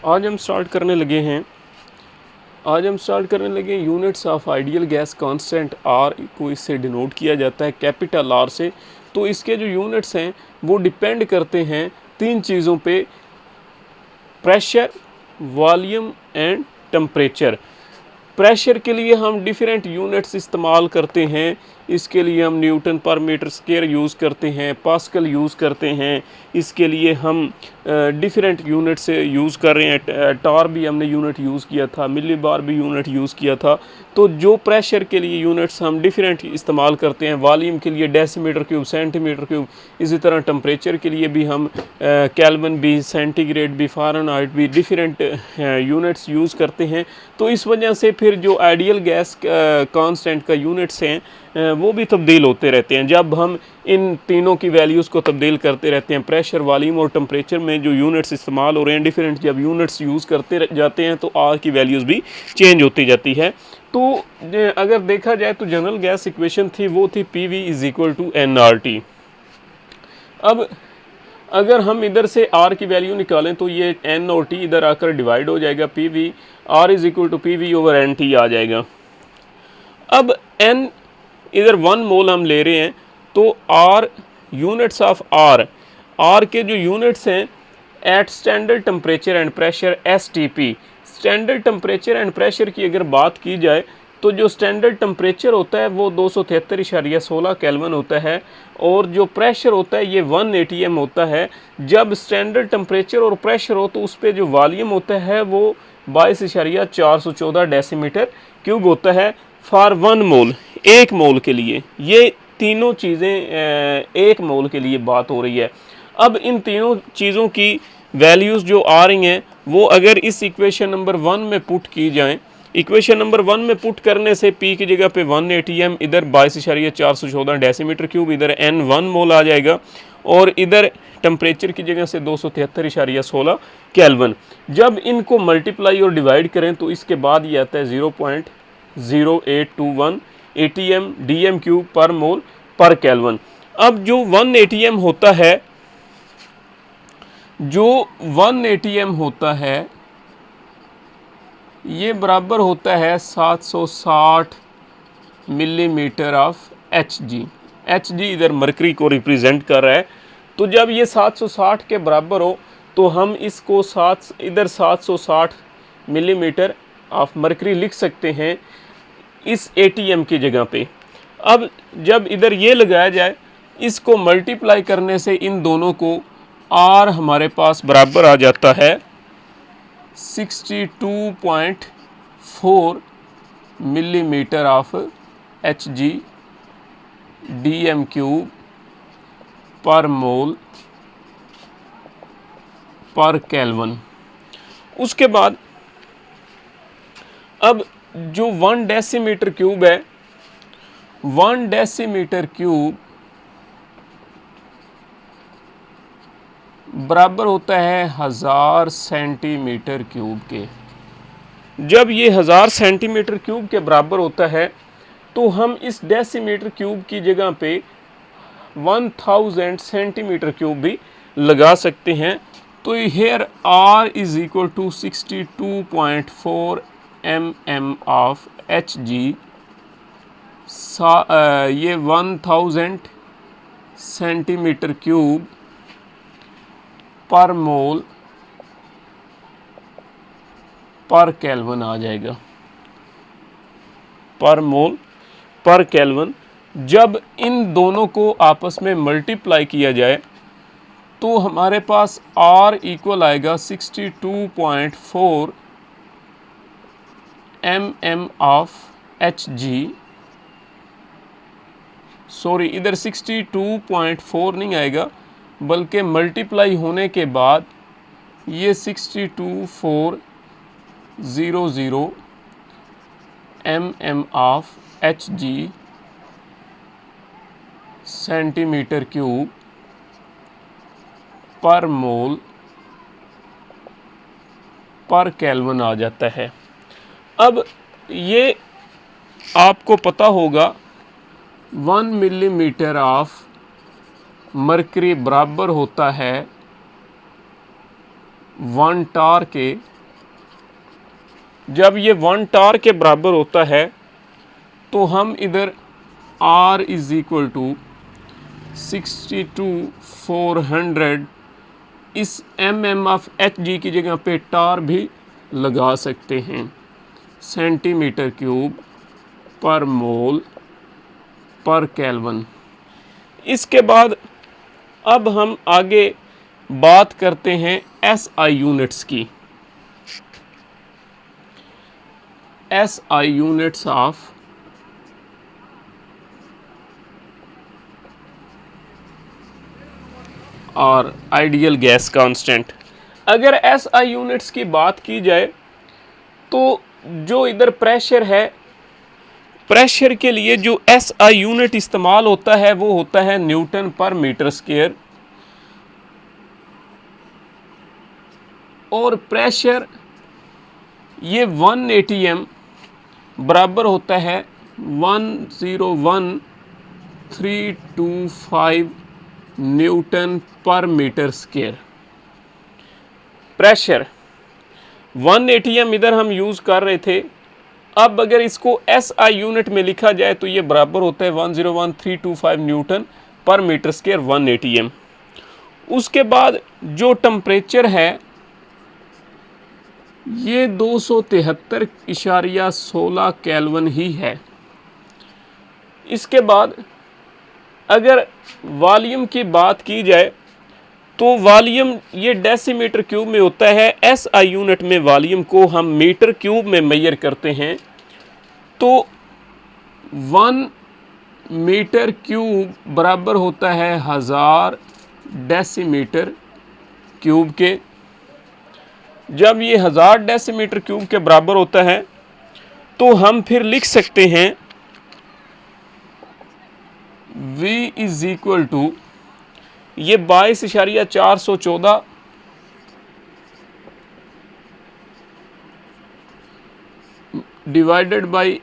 आज हम स्टार्ट करने लगे units of ideal gas constant R को इससे डिनोट किया जाता है कैपिटल आर से। तो इसके जो यूनिट्स हैं वो डिपेंड करते हैं तीन चीज़ों पे, pressure, volume and temperature. Pressure के लिए हम डिफरेंट यूनिट्स इस्तेमाल करते हैं। इसके लिए हम न्यूटन पर मीटर स्क्वायर यूज़ करते हैं, पास्कल यूज़ करते हैं। इसके लिए हम डिफरेंट यूनिट्स यूज़ कर रहे हैं। टार भी हमने यूनिट यूज़ किया था, मिली बार भी यूनिट यूज़ किया था। तो जो प्रेशर के लिए यूनिट्स हम डिफरेंट इस्तेमाल करते हैं, वॉल्यूम के लिए डेसीमीटर क्यूब, सेंटीमीटर क्यूब, इसी तरह टेम्परेचर के लिए भी हम केल्विन भी, सेंटीग्रेड भी, फ़ारेनहाइट भी, डिफरेंट यूनिट्स यूज़ करते हैं। तो इस वजह से फिर जो आइडियल गैस कांस्टेंट का यूनिट्स हैं वो भी तब्दील होते रहते हैं। जब हम इन तीनों की वैल्यूज़ को तब्दील करते रहते हैं, प्रेशर, वॉल्यूम और टेम्परेचर में जो यूनिट्स इस्तेमाल हो रहे हैं डिफरेंट, जब यूनिट्स यूज़ करते जाते हैं तो आर की वैल्यूज़ भी चेंज होती जाती है। तो अगर देखा जाए तो जनरल गैस इक्वेशन थी वो थी P V is equal to n R T. अब अगर हम इधर से आर की वैल्यू निकालें तो ये एन और टी इधर आकर डिवाइड हो जाएगा, P V R is equal to P V over N T आ जाएगा। अब एन इधर 1 मोल हम ले रहे हैं तो आर यूनिट्स ऑफ आर के जो यूनिट्स हैं at standard temperature and pressure S T P. Standard temperature and pressure की अगर बात की जाए तो जो स्टैंडर्ड टेम्परेचर होता है वो 273.16 केल्विन होता है और जो प्रेशर होता है ये 1 ATM होता है। जब स्टैंडर्ड टेम्परेचर और प्रेशर हो तो उस पर जो वॉल्यूम होता है वो 22.414 डेसीमीटर क्यूब होता है फॉर 1 मोल, 1 मोल के लिए। ये तीनों चीज़ें 1 मोल के लिए बात हो रही है। अब इन तीनों चीज़ों की वैल्यूज़ जो आ रही हैं वो अगर इस इक्वेशन नंबर 1 में पुट की जाएं, इक्वेशन नंबर 1 में पुट करने से पी की जगह पे 1 ATM, इधर 22.414 डेसीमीटर क्यूब, इधर एन 1 मोल आ जाएगा और इधर टेम्परेचर की जगह से 273.16 केल्विन। जब इनको मल्टीप्लाई और डिवाइड करें तो इसके बाद ये आता है 0.0821 ATM DM क्यूब पर मोल पर केल्विन। अब जो 1 ATM होता है, जो 1 ATM होता है ये बराबर होता है 760 मिलीमीटर ऑफ Hg। Hg इधर मरकरी को रिप्रेजेंट कर रहा है। तो जब ये 760 के बराबर हो तो हम इसको इधर 760 मिलीमीटर ऑफ मरकरी लिख सकते हैं इस ATM की जगह पे। अब जब इधर ये लगाया जाए, इसको मल्टीप्लाई करने से इन दोनों को R हमारे पास बराबर आ जाता है 62.4 millimetre of Hg DM cube पर मोल पर केल्विन। उसके बाद अब जो 1 डेसीमीटर क्यूब है, 1 डेसीमीटर क्यूब बराबर होता है 1000 सेंटीमीटर क्यूब के। जब ये 1000 सेंटीमीटर क्यूब के बराबर होता है तो हम इस डेसीमीटर क्यूब की जगह पे 1000 सेंटीमीटर क्यूब भी लगा सकते हैं। तो here R is equal to 62.4 mm of Hg। ये 1000 सेंटीमीटर क्यूब पर मोल पर केल्विन आ जाएगा, पर मोल पर केल्विन। जब इन दोनों को आपस में मल्टीप्लाई किया जाए तो हमारे पास R इक्वल आएगा 62.4 mm ऑफ Hg। सॉरी, इधर 62.4 नहीं आएगा बल्कि मल्टीप्लाई होने के बाद ये 62,400 mm of Hg centimetre cube पर मोल पर केल्विन आ जाता है। अब ये आपको पता होगा 1 मिलीमीटर ऑफ मरकरी बराबर होता है 1 टार के जब ये 1 टार के बराबर होता है तो हम इधर R इज इक्वल टू 62,400 इस mm ऑफ Hg की जगह पे टार भी लगा सकते हैं, सेंटीमीटर क्यूब पर मोल पर केल्विन। इसके बाद अब हम आगे बात करते हैं SI यूनिट्स की। SI यूनिट्स ऑफ और आइडियल गैस कांस्टेंट। अगर SI यूनिट्स की बात की जाए तो जो इधर प्रेशर है, प्रेशर के लिए जो SI यूनिट इस्तेमाल होता है वो होता है न्यूटन पर मीटर स्क्वायर, और प्रेशर ये 1 ATM बराबर होता है 101,325 न्यूटन पर मीटर स्क्वायर। प्रेशर 1 ATM इधर हम यूज़ कर रहे थे, अब अगर इसको SI यूनिट में लिखा जाए तो ये बराबर होता है 101,325 न्यूटन पर मीटर स्क्वायर 1 ATM। उसके बाद जो टेम्परेचर है ये 273.16 केल्विन ही है। इसके बाद अगर वॉल्यूम की बात की जाए तो वॉल्यूम ये डेसीमीटर क्यूब में होता है, SI यूनिट में वॉल्यूम को हम मीटर क्यूब में मेजर करते हैं, तो 1 मीटर क्यूब बराबर होता है 1000 डेसीमीटर क्यूब के। जब ये 1000 डेसीमीटर क्यूब के बराबर होता है तो हम फिर लिख सकते हैं V इज इक्वल टू ये 22.414 डिवाइडेड बाई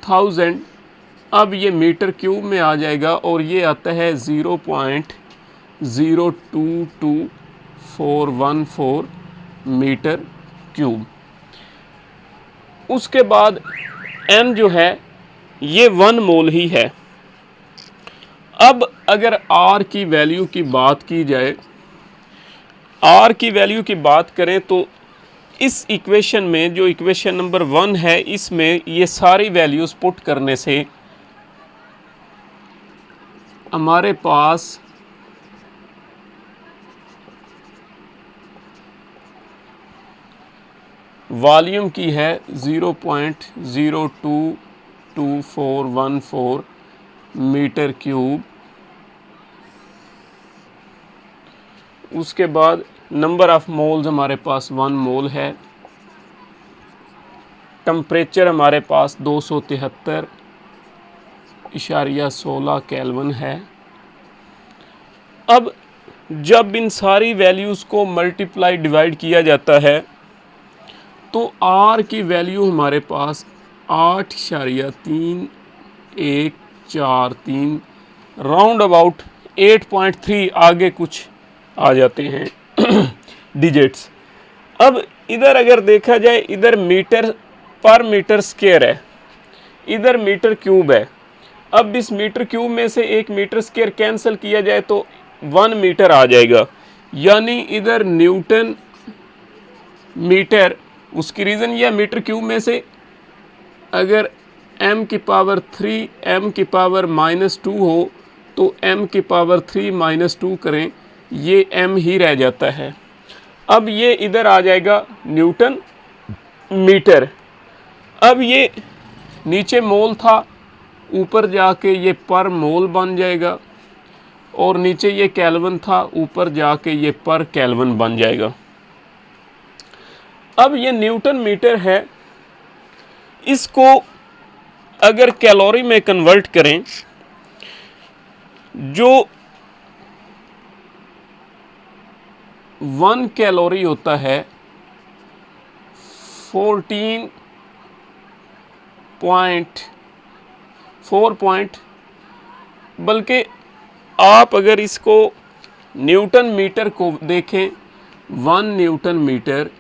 1000। अब ये मीटर क्यूब में आ जाएगा और ये आता है 0.022414 मीटर क्यूब। उसके बाद m जो है ये 1 मोल ही है। अब अगर R की वैल्यू की बात की जाए, R की वैल्यू की बात करें तो इस इक्वेशन में जो इक्वेशन नंबर 1 है इसमें ये सारी वैल्यूज़ पुट करने से हमारे पास वॉल्यूम की है 0.022414 मीटर क्यूब। उसके बाद नंबर ऑफ मोल्स हमारे पास 1 मोल है। टेम्परेचर हमारे पास 273.16 केल्विन है। अब जब इन सारी वैल्यूज़ को मल्टीप्लाई डिवाइड किया जाता है तो R की वैल्यू हमारे पास 8.3143 राउंड अबाउट 8.3 आगे कुछ आ जाते हैं डिजिट्स। अब इधर अगर देखा जाए, इधर मीटर पर मीटर स्क्वायर है, इधर मीटर क्यूब है। अब इस मीटर क्यूब में से एक मीटर स्क्वायर कैंसिल किया जाए तो 1 मीटर आ जाएगा, यानी इधर न्यूटन मीटर। उसकी रीज़न यह मीटर क्यूब में से अगर m की पावर 3 m की पावर -2 हो तो m की पावर 3 -2 करें, ये m ही रह जाता है। अब ये इधर आ जाएगा न्यूटन मीटर। अब ये नीचे मोल था, ऊपर जाके ये पर मोल बन जाएगा, और नीचे ये केल्विन था, ऊपर जाके ये पर केल्विन बन जाएगा। अब ये न्यूटन मीटर है, इसको अगर कैलोरी में कन्वर्ट करें, जो 1 कैलोरी होता है 14.4 बल्कि आप अगर इसको न्यूटन मीटर को देखें, 1 न्यूटन मीटर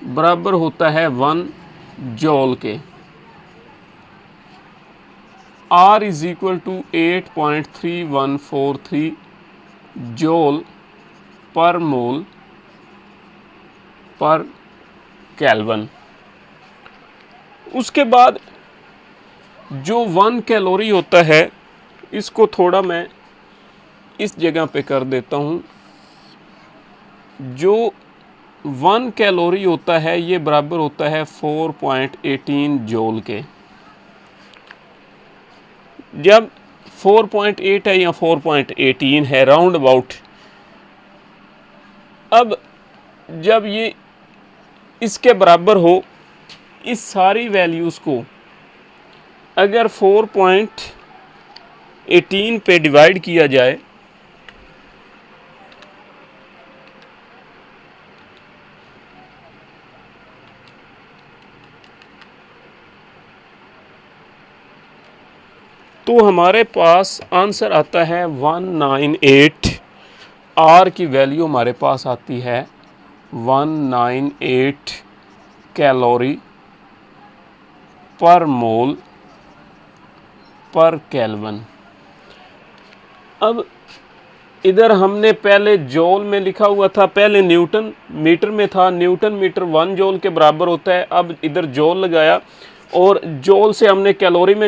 बराबर होता है 1 जॉल के। R is equal to 8.3143 joule per mole पर केल्विन। उसके बाद जो 1 कैलोरी होता है, इसको थोड़ा मैं इस जगह पे कर देता हूँ। जो 1 कैलोरी होता है ये बराबर होता है 4.18 जॉल के। जब 4.8 है या 4.18 है राउंड अबाउट, अब जब ये इसके बराबर हो, इस सारी वैल्यूज़ को अगर 4.18 पे डिवाइड किया जाए तो हमारे पास आंसर आता है 198। आर की वैल्यू हमारे पास आती है 198 कैलोरी पर मोल पर केल्विन। अब इधर हमने पहले जॉल में लिखा हुआ था, पहले न्यूटन मीटर में था, न्यूटन मीटर 1 जॉल के बराबर होता है। अब इधर जॉल लगाया और जॉल से हमने कैलोरी में